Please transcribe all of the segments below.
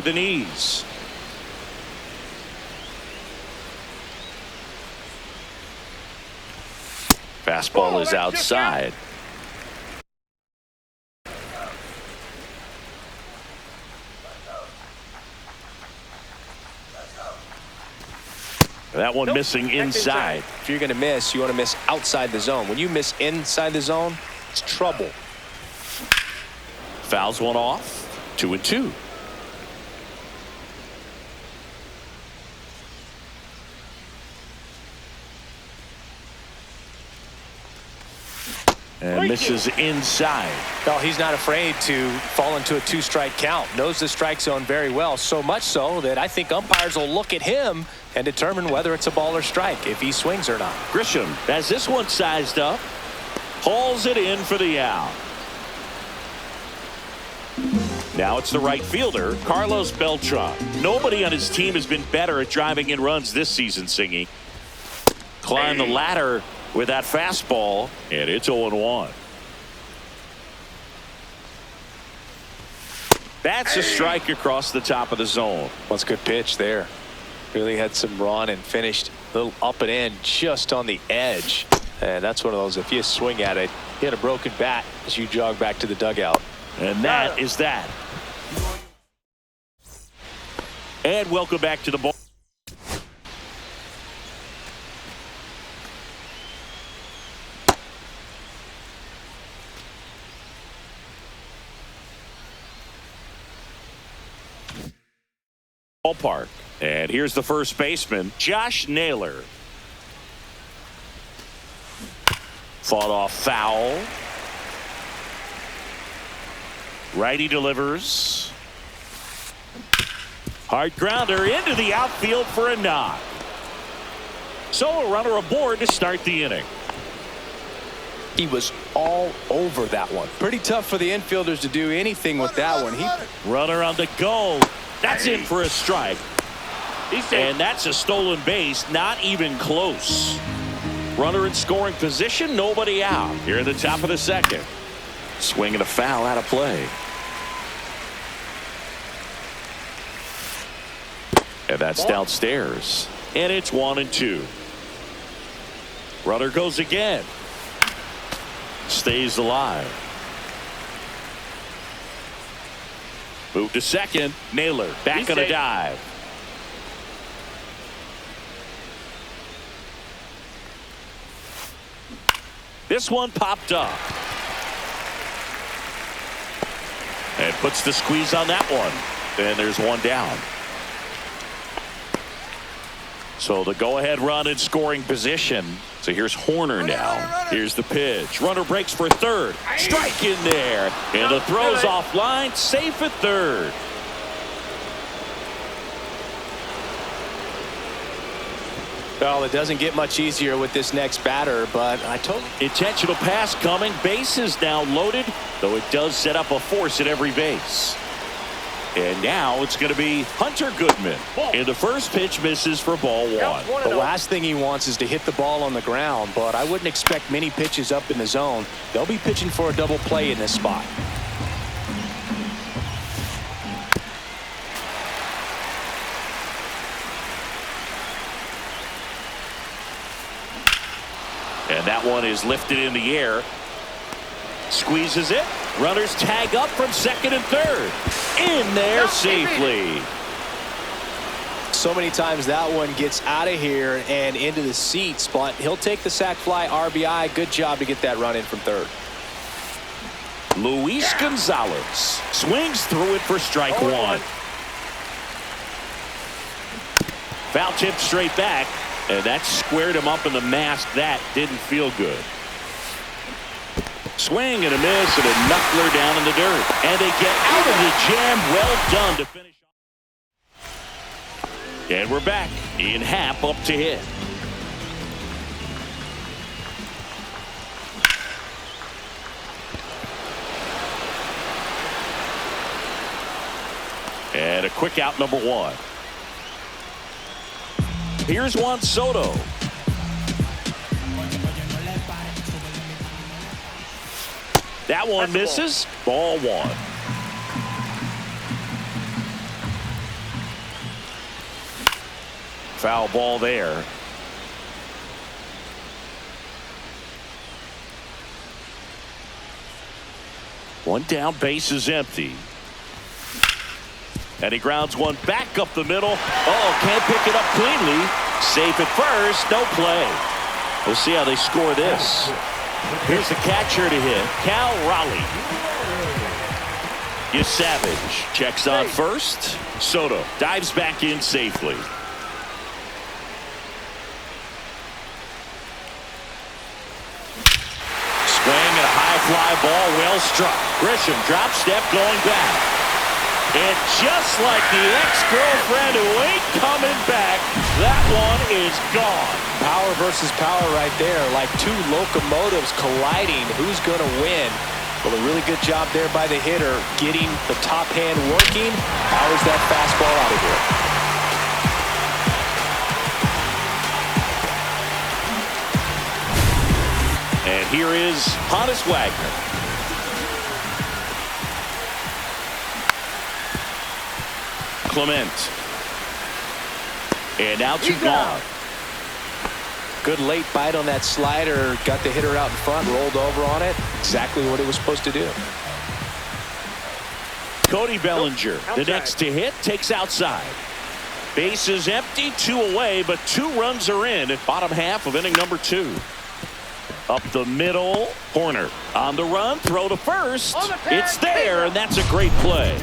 the knees. Fastball is outside. That one missing inside. If you're going to miss, you want to miss outside the zone. When you miss inside the zone, it's trouble. Fouls one off. 2-2. And misses inside. No, he's not afraid to fall into a two-strike count. Knows the strike zone very well, so much so that I think umpires will look at him and determine whether it's a ball or strike, if he swings or not. Grisham has this one sized up. Hauls it in for the out. Now it's the right fielder, Carlos Beltran. Nobody on his team has been better at driving in runs this season, Singy. Climb the ladder with that fastball, and it's 0-1. That's a strike across the top of the zone. That's a good pitch there. Really had some run and finished a little up and in just on the edge. And that's one of those, if you swing at it, you had a broken bat as you jog back to the dugout. And that is that. And welcome back to the ball. Ballpark. And here's the first baseman, Josh Naylor. Fought off foul. Righty delivers. Hard grounder into the outfield for a knock. So a runner aboard to start the inning. He was all over that one. Pretty tough for the infielders to do anything with that one. Runner on the go. That's in for a strike. And that's a stolen base, not even close. Runner in scoring position, nobody out. Here at the top of the second. Swing and a foul out of play. And that's downstairs. And it's 1-2. Runner goes again. Stays alive. Move to second. Naylor back on a dive. This one popped up. And puts the squeeze on that one. And there's one down. So the go-ahead run in scoring position. So here's Horner now. Here's the pitch. Runner breaks for third. Strike in there. And the throw's offline. Safe at third. Well, it doesn't get much easier with this next batter, but I told you. Intentional pass coming. Bases now loaded, though it does set up a force at every base. And now it's going to be Hunter Goodman. And the first pitch misses for ball one. The last thing he wants is to hit the ball on the ground, but I wouldn't expect many pitches up in the zone. They'll be pitching for a double play in this spot. And that one is lifted in the air. Squeezes it. Runners tag up from second and third. In there safely. So many times that one gets out of here and into the seats, but he'll take the sac fly RBI. Good job to get that run in from third. Luis Gonzalez swings through it for strike one. Foul tip straight back. And that squared him up in the mask. That didn't feel good. Swing and a miss and a knuckler down in the dirt. And they get out of the jam. Well done to finish. And we're back. Ian Happ up to hit. And a quick out, number one. Here's Juan Soto. That one misses. Ball one. Foul ball there. One down, base is empty. And he grounds one back up the middle. Oh, can't pick it up cleanly. Safe at first, no play. We'll see how they score this. Here's the catcher to hit, Cal Raleigh. Savage checks on first. Soto dives back in safely. Swing and a high fly ball, well struck. Grisham drop step going back. And just like the ex-girlfriend who ain't coming back, that one is gone. Power versus power right there, like two locomotives colliding. Who's going to win? Well, a really good job there by the hitter, getting the top hand working. Powers that fastball out of here. And here is Honus Wagner. Clement. And now two gone. Good late bite on that slider. Got the hitter out in front, rolled over on it. Exactly what it was supposed to do. Cody Bellinger, the next to hit, takes outside. Base is empty, two away, but 2 runs are in at bottom half of inning number 2. Up the middle, corner. On the run, throw to first. It's there, and that's a great play.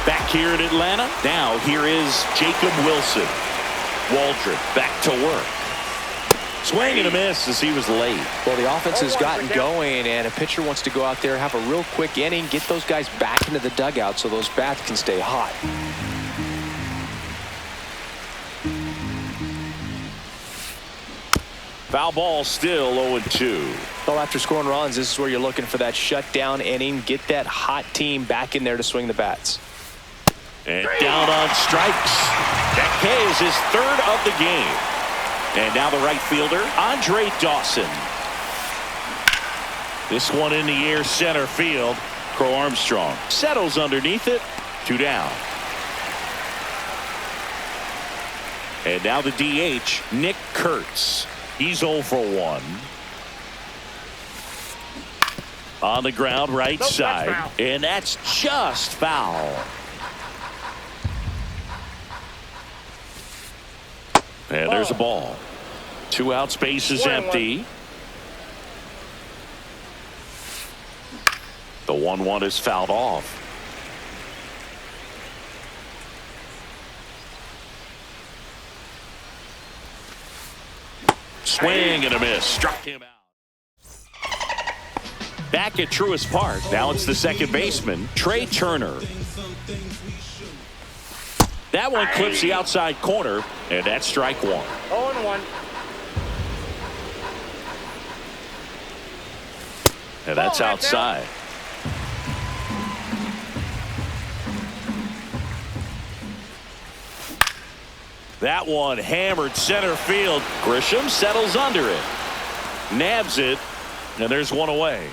Back here in Atlanta, now here is Jacob Wilson. Waldrop back to work. Swing and a miss as he was late. Well, the offense has gotten going, and a pitcher wants to go out there, have a real quick inning, get those guys back into the dugout so those bats can stay hot. Foul ball, still 0-2. Well, after scoring runs, this is where you're looking for that shutdown inning. Get that hot team back in there to swing the bats. And down on strikes. That K is his 3rd of the game. And now the right fielder, Andre Dawson. This one in the air, center field. Crow Armstrong settles underneath it. 2 down. And now the DH, Nick Kurtz. He's 0 for 1. On the ground, right side. And that's just foul. And there's a ball. 2 outs, base is empty. The 1-1 is fouled off. Swing and a miss. Struck him out. Back at Truist Park. Now it's the second baseman, Trey Turner. That one clips the outside corner, and that's strike 1. 0-1. And that's outside. That one hammered center field. Grisham settles under it. Nabs it, and there's one away.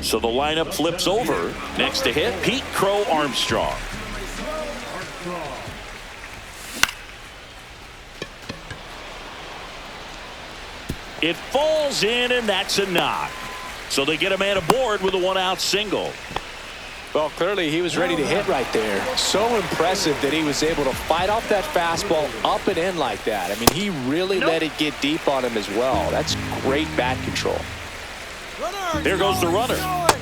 So the lineup flips over. Next to hit, Pete Crow Armstrong. It falls in, and that's a knock. So they get a man aboard with a 1-out single. Well, clearly he was ready to hit right there. So impressive that he was able to fight off that fastball up and in like that. I mean, he really let it get deep on him as well. That's great bat control. There goes the runner.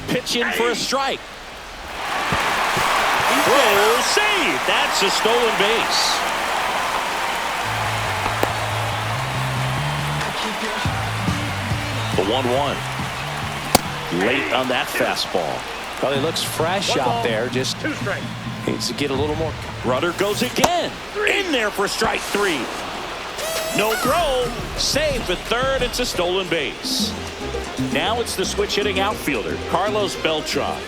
Pitch in for a strike. Throw, save. That's a stolen base. The 1-1. Late on that fastball. Well, he looks fresh out there. Just needs to get a little more. Runner goes again. In there for strike 3. No throw. Safe at third. It's a stolen base. Now it's the switch hitting outfielder, Carlos Beltran.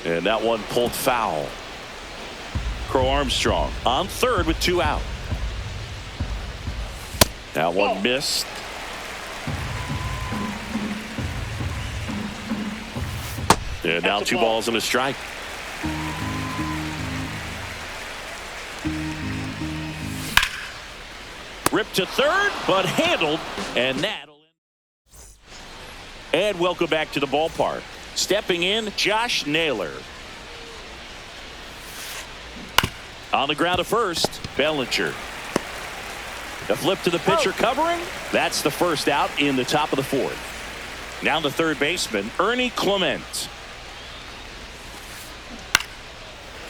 And that one pulled foul. Crow Armstrong on third with 2 out. That one missed. And now 2 balls and a strike. Ripped to third, but handled, and that'll end. And welcome back to the ballpark. Stepping in, Josh Naylor. On the ground to first, Bellinger. The flip to the pitcher covering. That's the first out in the top of the fourth. Now the third baseman, Ernie Clement.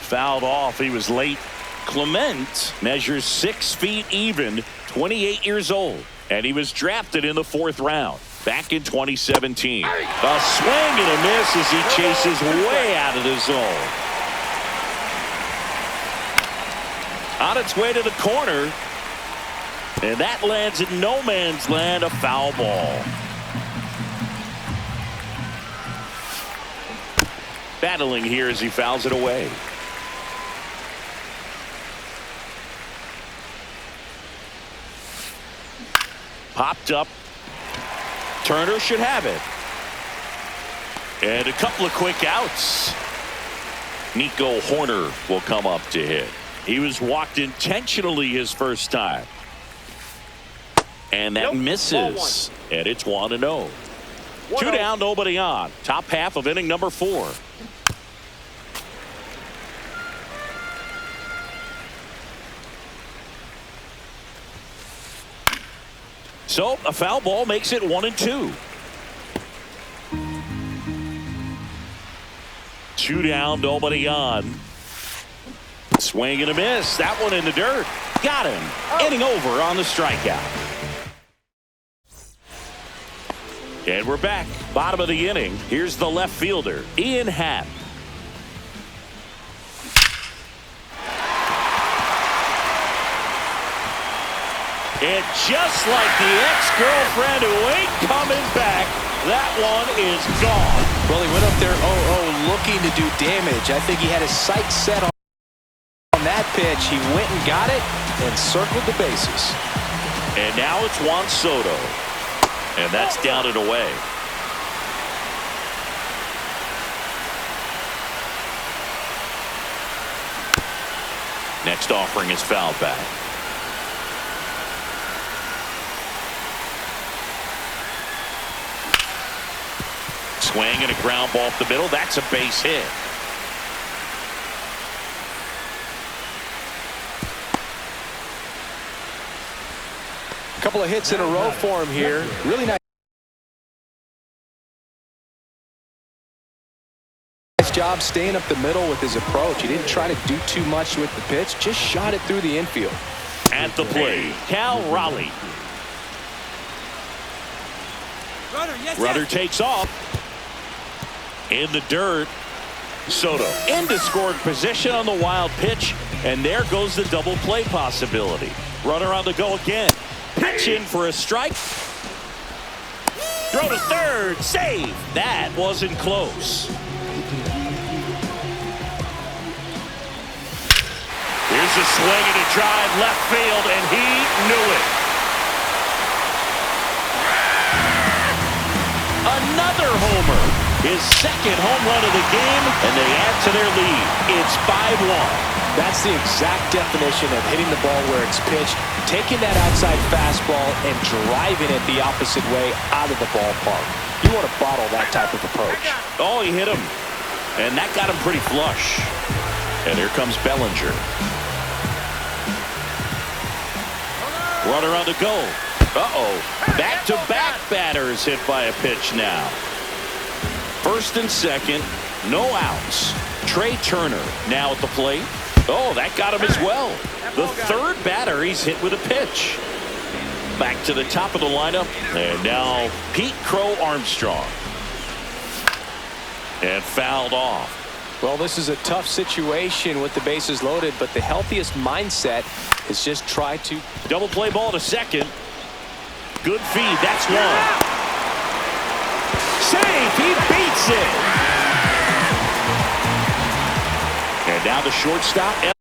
Fouled off. He was late. Clement measures 6 feet even, 28 years old, and he was drafted in the 4th round back in 2017. A swing and a miss as he chases way out of the zone. On its way to the corner, and that lands in no man's land, a foul ball. Battling here as he fouls it away. Popped up. Turner should have it. And a couple of quick outs. Nico Horner will come up to hit. He was walked intentionally his first time. And that misses. And it's 1-0. 2 down, nobody on. Top half of inning number 4. So a foul ball makes it 1-2. 2 down, nobody on. Swing and a miss. That one in the dirt. Got him. Inning over on the strikeout. And we're back. Bottom of the inning. Here's the left fielder, Ian Happ. And just like the ex-girlfriend who ain't coming back, that one is gone. Well, he went up there 0-0 looking to do damage. I think he had his sights set on that pitch. He went and got it and circled the bases. And now it's Juan Soto. And that's down and away. Next offering is fouled back. Swing and a ground ball up the middle. That's a base hit. A couple of hits in a row for him here. Really nice job staying up the middle with his approach. He didn't try to do too much with the pitch. Just shot it through the infield. At the plate, Cal Raleigh. Rudder takes off. In the dirt, Soto into scoring position on the wild pitch, and there goes the double play possibility. Runner on the go again. Pitch in for a strike. Throw to third. Save. That wasn't close. Here's a swing and a drive left field, and he knew it. Another homer. His second home run of the game, and they add to their lead. It's 5-1. That's the exact definition of hitting the ball where it's pitched, taking that outside fastball and driving it the opposite way out of the ballpark. You want to bottle that type of approach. Oh, he hit him. And that got him pretty flush. And here comes Bellinger. Runner on the go. Uh-oh. Back-to-back batters hit by a pitch now. First and second, no outs. Trey Turner now at the plate. Oh, that got him as well. The third batter he's hit with a pitch. Back to the top of the lineup. And now Pete Crow Armstrong. And fouled off. Well, this is a tough situation with the bases loaded, but the healthiest mindset is just try to. Double play ball to second. Good feed. That's one. Save. He beats it. And now the shortstop,